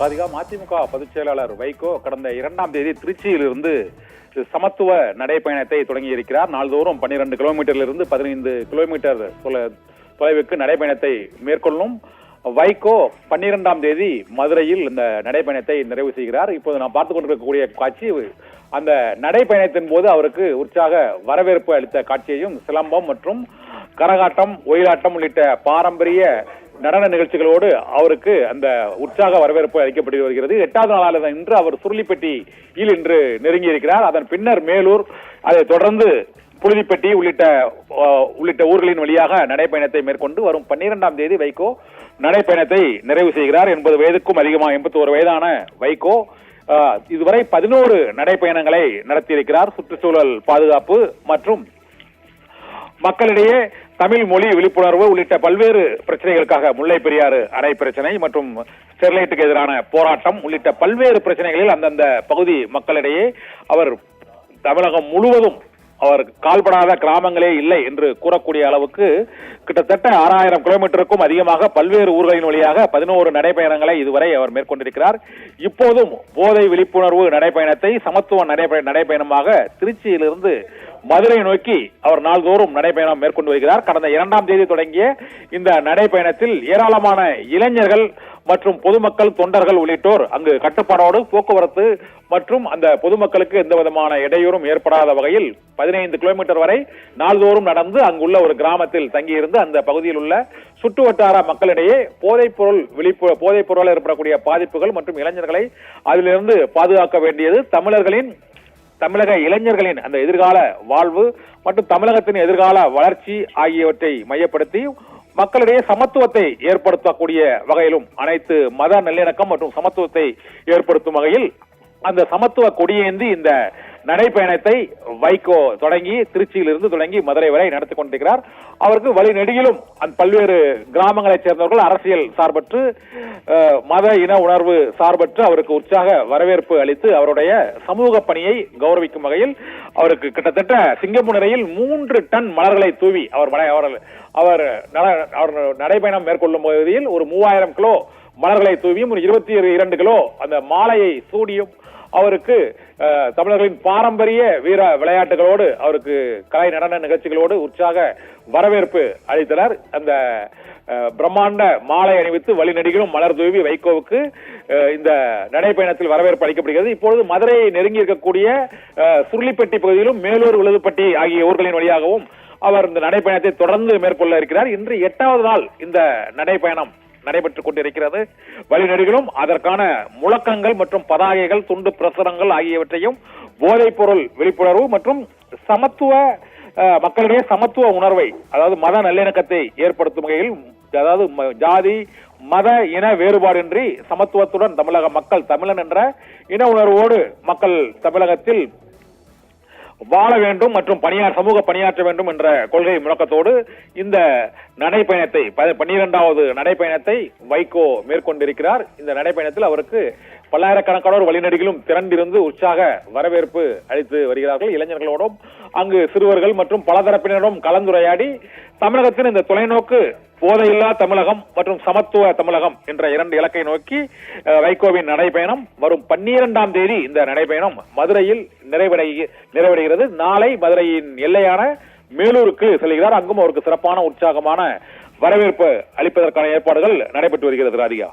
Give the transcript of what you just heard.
ராதிகா, மதிமுக பொதுச் செயலாளர் வைகோ கடந்த 2ஆம் தேதி திருச்சியிலிருந்து சமத்துவ நடைப்பயணத்தை தொடங்கி இருக்கிறார். நாள்தோறும் 12 கிலோமீட்டரிலிருந்து 15 கிலோமீட்டர் தொலைவுக்கு நடைப்பயணத்தை மேற்கொள்ளும் வைகோ 12ஆம் தேதி மதுரையில் இந்த நடைப்பயணத்தை நிறைவு செய்கிறார். இப்போது நாம் பார்த்துக் கொண்டிருக்கக்கூடிய காட்சி அந்த நடைப்பயணத்தின் போது அவருக்கு உற்சாக வரவேற்பு அளித்த காட்சியையும், சிலம்பம் மற்றும் கரகாட்டம், ஒயிலாட்டம் உள்ளிட்ட பாரம்பரிய நடன நிகழ்ச்சிகளோடு அவருக்கு அந்த உற்சாக வரவேற்பு அளிக்கப்பட்டு வருகிறது. 8வது நாளான இன்று அவர் சுருளிப்பட்டியில் இன்று நெருங்கி இருக்கிறார். அதன் பின்னர் மேலூர், அதை தொடர்ந்து புழுதிப்பட்டி உள்ளிட்ட ஊர்களின் வழியாக நடைப்பயணத்தை மேற்கொண்டு வரும் 12ஆம் தேதி வைகோ நடைப்பயணத்தை நிறைவு செய்கிறார். 80 வயதுக்கும் அதிகமாக 81 வயதான வைகோ இதுவரை 11 நடைப்பயணங்களை நடத்தியிருக்கிறார். சுற்றுச்சூழல் பாதுகாப்பு மற்றும் மக்களிடையே தமிழ் மொழி விழிப்புணர்வு உள்ளிட்ட பல்வேறு பிரச்சனைகளுக்காக, முல்லை பெரியாறு அணை பிரச்சனை மற்றும் ஸ்டெர்லைட்டுக்கு எதிரான போராட்டம் உள்ளிட்ட பல்வேறு பிரச்சனைகளில் அந்தந்த பகுதி மக்களிடையே அவர் தமிழகம் முழுவதும் அவர் கால்படாத கிராமங்களே இல்லை என்று கூறக்கூடிய அளவுக்கு கிட்டத்தட்ட 6000 கிலோமீட்டருக்கும் அதிகமாக பல்வேறு ஊர்களின் வழியாக 11 நடைப்பயணங்களை இதுவரை அவர் மேற்கொண்டிருக்கிறார். இப்போதும் போதை விழிப்புணர்வு நடைப்பயணத்தை சமத்துவ நடைப்பயணமாக திருச்சியிலிருந்து மதுரை நோக்கி அவர் நாள்தோறும் நடைப்பயணம் மேற்கொண்டு வருகிறார். கடந்த 2ஆம் தேதி தொடங்கிய இந்த நடைப்பயணத்தில் ஏராளமான இளைஞர்கள் மற்றும் பொதுமக்கள், தொண்டர்கள் உள்ளிட்டோர் அங்கு கட்டுப்பாடோடு போக்குவரத்து மற்றும் அந்த பொதுமக்களுக்கு எந்த விதமான இடையூறும் ஏற்படாத வகையில் 15 கிலோமீட்டர் வரை நாள்தோறும் நடந்து அங்குள்ள ஒரு கிராமத்தில் தங்கியிருந்து அந்த பகுதியில் உள்ள சுற்று வட்டார மக்களிடையே போதைப் பொருளால் ஏற்படக்கூடிய பாதிப்புகள் மற்றும் இளைஞர்களை அதிலிருந்து பாதுகாக்க வேண்டியது தமிழக இளைஞர்களின் அந்த எதிர்கால வாழ்வு மற்றும் தமிழகத்தின் எதிர்கால வளர்ச்சி ஆகியவற்றை மையப்படுத்தி மக்களிடையே சமத்துவத்தை ஏற்படுத்தக்கூடிய வகையிலும், அனைத்து மத நல்லிணக்கம் மற்றும் சமத்துவத்தை ஏற்படுத்தும் வகையில் அந்த சமத்துவ கொடியேந்தி இந்த நடைப்பயணத்தை வைகோ திருச்சியிலிருந்து தொடங்கி மதுரை வரை நடத்தி கொண்டிருக்கிறார். அவருக்கு வழி நெடுகிலும் பல்வேறு கிராமங்களைச் சேர்ந்தவர்கள் அரசியல் சார்பற்று, மத இன உணர்வு சார்பற்று அவருக்கு உற்சாக வரவேற்பு அளித்து அவருடைய சமூக பணியை கௌரவிக்கும் வகையில் அவருக்கு கிட்டத்தட்ட சிங்கப்பூரில் 3 டன் மலர்களை தூவி அவர் நடைப்பயணம் மேற்கொள்ளும் பகுதியில் ஒரு 3000 கிலோ மலர்களை தூவியும், ஒரு 22 கிலோ அந்த மாலையை சூடியும் அவருக்கு தமிழர்களின் பாரம்பரிய வீர விளையாட்டுகளோடு, அவருக்கு கலை நடன நிகழ்ச்சிகளோடு உற்சாக வரவேற்பு அளித்தனர். அந்த பிரம்மாண்ட மாலை அணிவித்து வழிநெடுகிலும் மலர் தூவி வைகோவுக்கு இந்த நடைப்பயணத்தில் வரவேற்பு அளிக்கப்படுகிறது. இப்பொழுது மதுரையை நெருங்கி இருக்கக்கூடிய சுருளிப்பட்டி பகுதியிலும் மேலூர், உழுதுப்பட்டி ஆகிய ஊர்களின் வழியாகவும் அவர் இந்த நடைப்பயணத்தை தொடர்ந்து மேற்கொள்ள இருக்கிறார். இன்று 8வது நாள் இந்த நடைப்பயணம் நடைபெற்றுக் கொண்டிருக்கிறது. வழிநெடுகிலும் அதற்கான முழக்கங்கள் மற்றும் பதாகைகள், துண்டு பிரசுரங்கள் ஆகியவற்றையும் போதைப் பொருள் விழிப்புணர்வு மற்றும் மக்களிடையே சமத்துவ உணர்வை, அதாவது மத நல்லிணக்கத்தை ஏற்படுத்தும் வகையில், அதாவது ஜாதி மத இன வேறுபாடின்றி சமத்துவத்துடன் தமிழக மக்கள் தமிழன் என்ற இன உணர்வோடு மக்கள் தமிழகத்தில் வாழ வேண்டும் மற்றும் சமூக பணியாற்ற வேண்டும் என்ற கொள்கை முழக்கத்தோடு இந்த நடைப்பயணத்தை 12வது நடைப்பயணத்தை வைகோ மேற்கொண்டிருக்கிறார். இந்த நடைப்பயணத்தில் அவருக்கு பல்லாயிரக்கணக்கானோர் வழிநெடுகிலும் திரண்டிருந்து உற்சாக வரவேற்பு அளித்து வருகிறார்கள். இளைஞர்களோடும் அங்கு சிறுவர்கள் மற்றும் பலதரப்பினரும் கலந்துரையாடி தமிழகத்தின் இந்த தொலைநோக்கு போதையில்லா தமிழகம் மற்றும் சமத்துவ தமிழகம் என்ற 2 இலக்கை நோக்கி வைகோவின் நடைப்பயணம் வரும் 12ஆம் தேதி இந்த நடைப்பயணம் மதுரையில் நிறைவடைகிறது. நாளை மதுரையின் எல்லையான மேலூருக்கு செல்கிறார். அங்கும் அவருக்கு சிறப்பான உற்சாகமான வரவேற்பு அளிப்பதற்கான ஏற்பாடுகள் நடைபெற்று வருகிறது. ராதிகா.